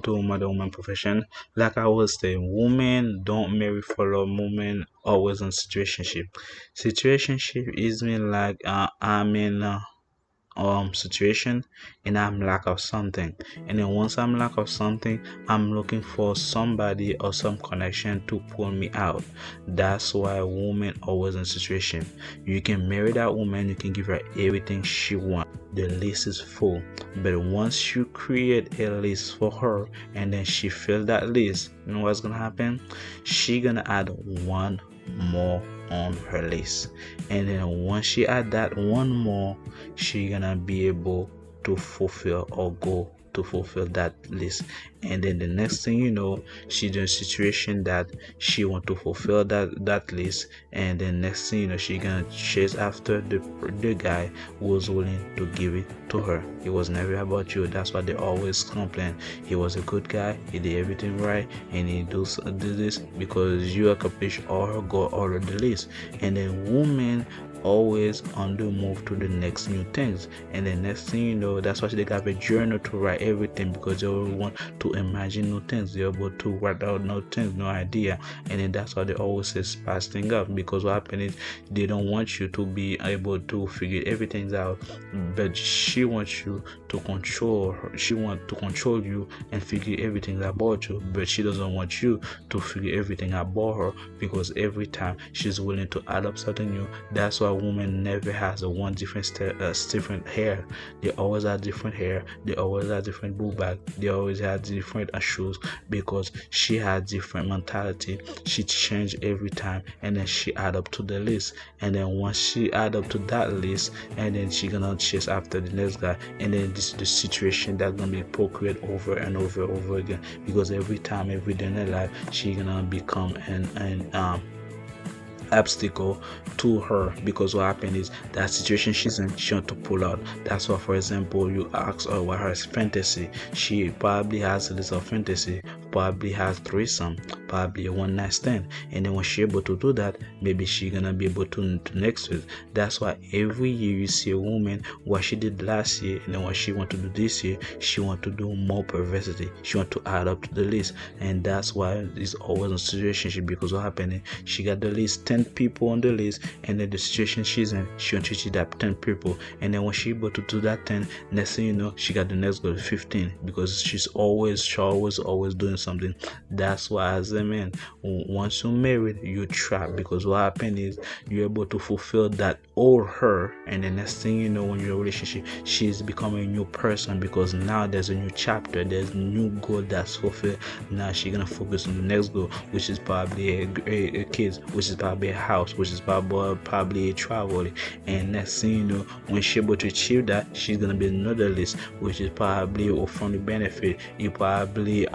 to woman profession. Like I was saying, women don't marry for love. Women always on situationship. Situationship is mean like I'm in situation and I'm lack of something, and then once I'm lack of something, I'm looking for somebody or some connection to pull me out. That's why women always in situation. You can marry that woman, you can give her everything she wants, the list is full, but once you create a list for her and then she fill that list, you know what's gonna happen? She gonna add one more on her list, and then once she add that one more, she gonna be able to fulfill or go to fulfill that list. And then the next thing you know, she's in a situation that she want to fulfill that list, and then next thing you know, she gonna chase after the guy who was willing to give it to her. It was never about you. That's why they always complain. He was a good guy, he did everything right, and he do this because you accomplish all her goal, all of the list. And then women always on the move to the next new things, and the next thing you know, that's why they got a journal to write everything, because they always want to imagine new things, they're able to write out new things, no idea. And then that's why they always say spice things up, because what happens is they don't want you to be able to figure everything out, but she wants you to control her. She wants to control you and figure everything about you, but she doesn't want you to figure everything about her, because every time she's willing to add up something new. That's why a woman never has a one different hair. They always have different hair, they always have different book bag, they always have different shoes, because she has different mentality. She change every time, and then she add up to the list, and then once she add up to that list, and then she gonna chase after the next guy, and then this is the situation that's gonna be procreate over and over again, because every time, every day in her life, she gonna become an obstacle to her, because what happened is that situation she's in, she want to pull out. That's why, for example, you ask her what her fantasy, she probably has a list of fantasy, probably has threesome, probably a one night stand, and then when she able to do that, maybe she gonna be able to next week. That's why every year you see a woman, what she did last year and then what she want to do this year, she want to do more perversity, she want to add up to the list. And that's why it's always a situation, because what happened, she got the list 10 people on the list, and then the situation she's in, she want to treat that 10 people, and then when she able to do that 10, next thing you know, she got the next goal 15, because she's always doing something. That's why as a man, once you're married, you're trapped, because what happened is you're able to fulfill that or her, and the next thing you know, when you're in a relationship, she's becoming a new person, because now there's a new chapter, there's a new goal that's fulfilled. Now she's gonna focus on the next goal, which is probably a kids, which is probably a house, which is probably a travel. And next thing you know, when she's able to achieve that, she's gonna be another list, which is probably a family benefit, you probably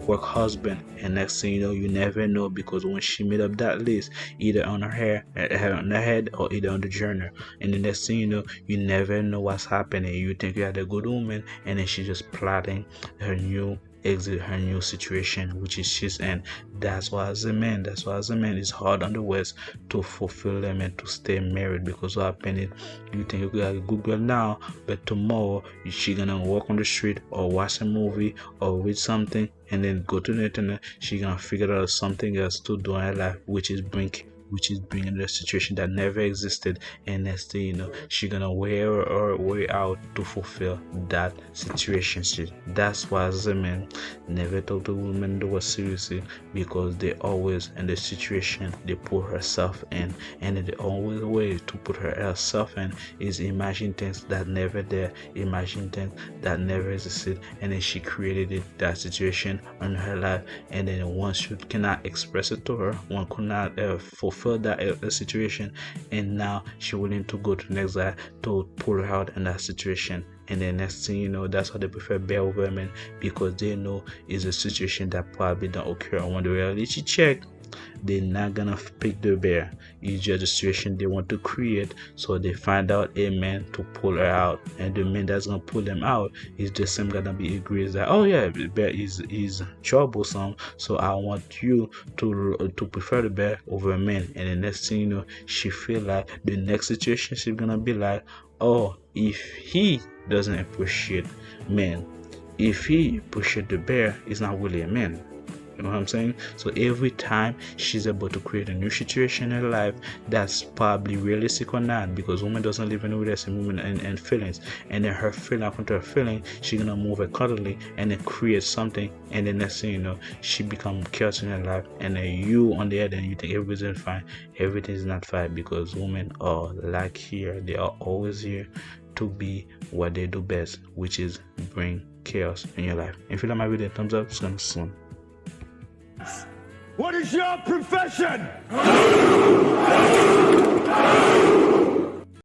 work husband. And next thing you know, you never know, because when she made up that list, either on her hair, on her head, or either on the journal, and the next thing you know, you never know what's happening. You think you had a good woman, and then she's just plotting her new exit, her new situation, which is she's in. That's why as a man, it's hard on the West to fulfill them and to stay married, because what happened, you think you got a good girl now, but tomorrow she gonna walk on the street or watch a movie or read something, and then go to the internet, she gonna figure out something else to do in her life, which is bringing the situation that never existed. And next thing you know, she gonna wear her way out to fulfill that situation. That's why as a man, never talk to women do it seriously, because they always in the situation they put herself in, and the only way to put herself in is imagine things that never there, imagine things that never existed, and then she created it, that situation in her life. And then once you cannot express it to her, one could not fulfill that situation, and now she willing to go to the next guy to pull her out in that situation. And the next thing you know, that's why they prefer bear over men, because they know it's a situation that probably don't occur. And when the reality check, they're not gonna pick the bear. It's just a situation they want to create, so they find out a man to pull her out, and the man that's gonna pull them out is the same gonna be agrees that, oh yeah, the bear is troublesome, so I want you to prefer the bear over a man. And the next thing you know, she feel like the next situation she's gonna be like, oh, if he doesn't appreciate men, if he pushes the bear, he's not really a man. You know what I'm saying? So every time she's able to create a new situation in her life, that's probably realistic or not, because woman doesn't live in with us in women and feelings. And then her feeling, according to her feeling, she's gonna move accordingly and then create something, and then next thing you know, she become chaos in her life. And then you on the other end, you think everything's fine. Everything's not fine, because women are like here, they are always here to be what they do best, which is bring chaos in your life. If you like my video, thumbs up, it's gonna soon. What is your profession?